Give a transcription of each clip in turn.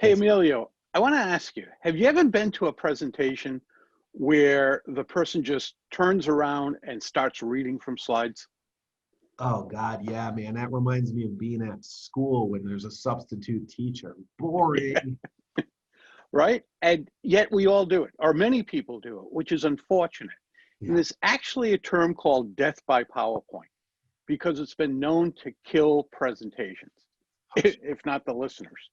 Hey, Emilio, I want to ask you, have you ever been to a presentation where the person just turns around and starts reading from slides? Oh God, yeah, man. That reminds me of being at school when there's a substitute teacher. Boring. Right? And yet we all do it, or many people do it, which is unfortunate. And Yeah. there's actually a term called death by PowerPoint because it's been known to kill presentations, if not the listeners.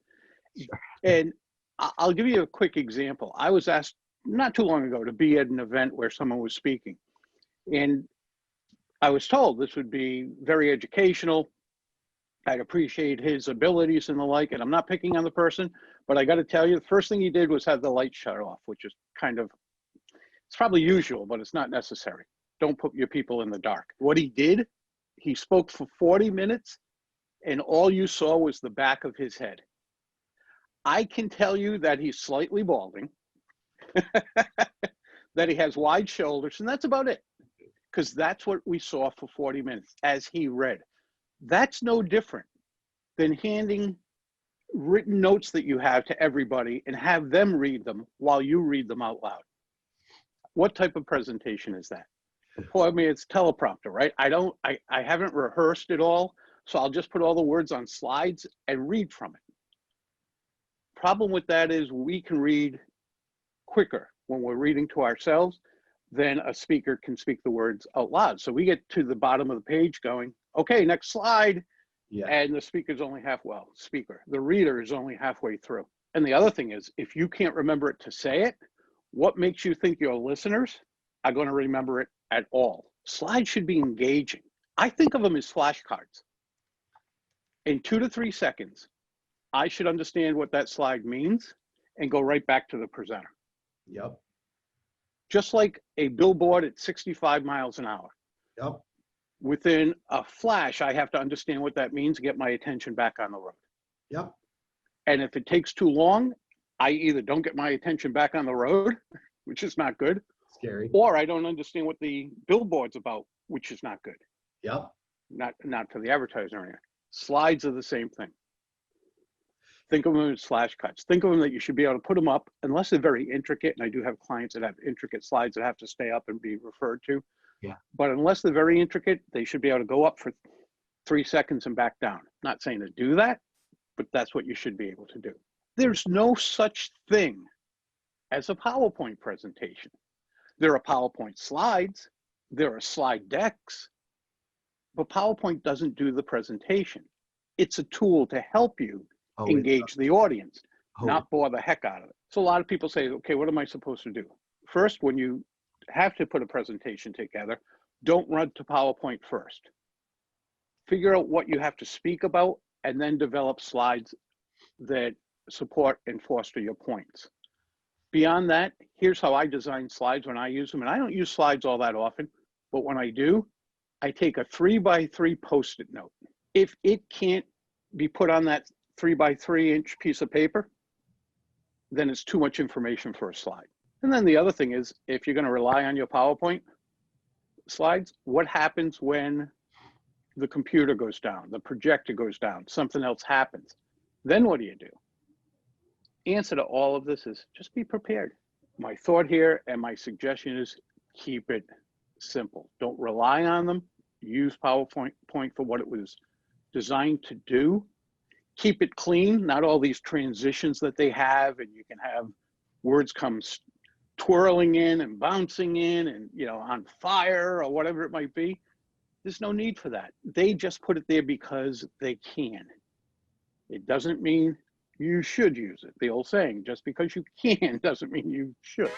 Sure. And I'll give you a quick example. I was asked not too long ago to be at an event where someone was speaking, and I was told this would be very educational. I'd appreciate his abilities and the like, and I'm not picking on the person, but I got to tell you, the first thing he did was have the light shut off, which is kind of, it's probably usual, but it's not necessary. Don't put your people in the dark. What he did, he spoke for 40 minutes, and all you saw was the back of his head. I can tell you that he's slightly balding, that he has wide shoulders, and that's about it. Because that's what we saw for 40 minutes as he read. That's no different than handing written notes that you have to everybody and have them read them while you read them out loud. What type of presentation is that? Well, I mean, it's teleprompter, right? I haven't rehearsed it all, so I'll just put all the words on slides and read from it. Problem with that is we can read quicker when we're reading to ourselves than a speaker can speak the words out loud. So we get to the bottom of the page going, okay, next slide. Yeah. And the speaker's only the reader is only halfway through. And the other thing is, if you can't remember it to say it, what makes you think your listeners are going to remember it at all? Slides should be engaging. I think of them as flashcards. In 2 to 3 seconds, I should understand what that slide means and go right back to the presenter. Yep. Just like a billboard at 65 miles an hour. Yep. Within a flash, I have to understand what that means to get my attention back on the road. Yep. And if it takes too long, I either don't get my attention back on the road, which is not good, Scary. or I don't understand what the billboard's about, which is not good. Yep. Not for the advertiser or anything. Slides are the same thing. Think of them as flash cuts. Think of them that you should be able to put them up, unless they're very intricate, and I do have clients that have intricate slides that have to stay up and be referred to. Yeah. But unless they're very intricate, they should be able to go up for 3 seconds and back down. Not saying to do that, but that's what you should be able to do. There's no such thing as a PowerPoint presentation. There are PowerPoint slides, there are slide decks, but PowerPoint doesn't do the presentation. It's a tool to help you engage the audience, not bore the heck out of it. So a lot of people say, okay, what am I supposed to do? First, when you have to put a presentation together, don't run to PowerPoint first. Figure out what you have to speak about and then develop slides that support and foster your points. Beyond that, here's how I design slides when I use them. And I don't use slides all that often, but when I do, I take a 3x3 Post-it note. If it can't be put on that 3x3 inch piece of paper, then it's too much information for a slide. And then the other thing is, if you're going to rely on your PowerPoint slides, what happens when the computer goes down, the projector goes down, something else happens? Then what do you do? Answer to all of this is just be prepared. My thought here and my suggestion is keep it simple. Don't rely on them. Use PowerPoint for what it was designed to do. Keep it clean, not all these transitions that they have, and you can have words come twirling in and bouncing in and, you know, on fire or whatever it might be. There's no need for that. They just put it there because they can. It doesn't mean you should use it. The old saying, just because you can doesn't mean you should.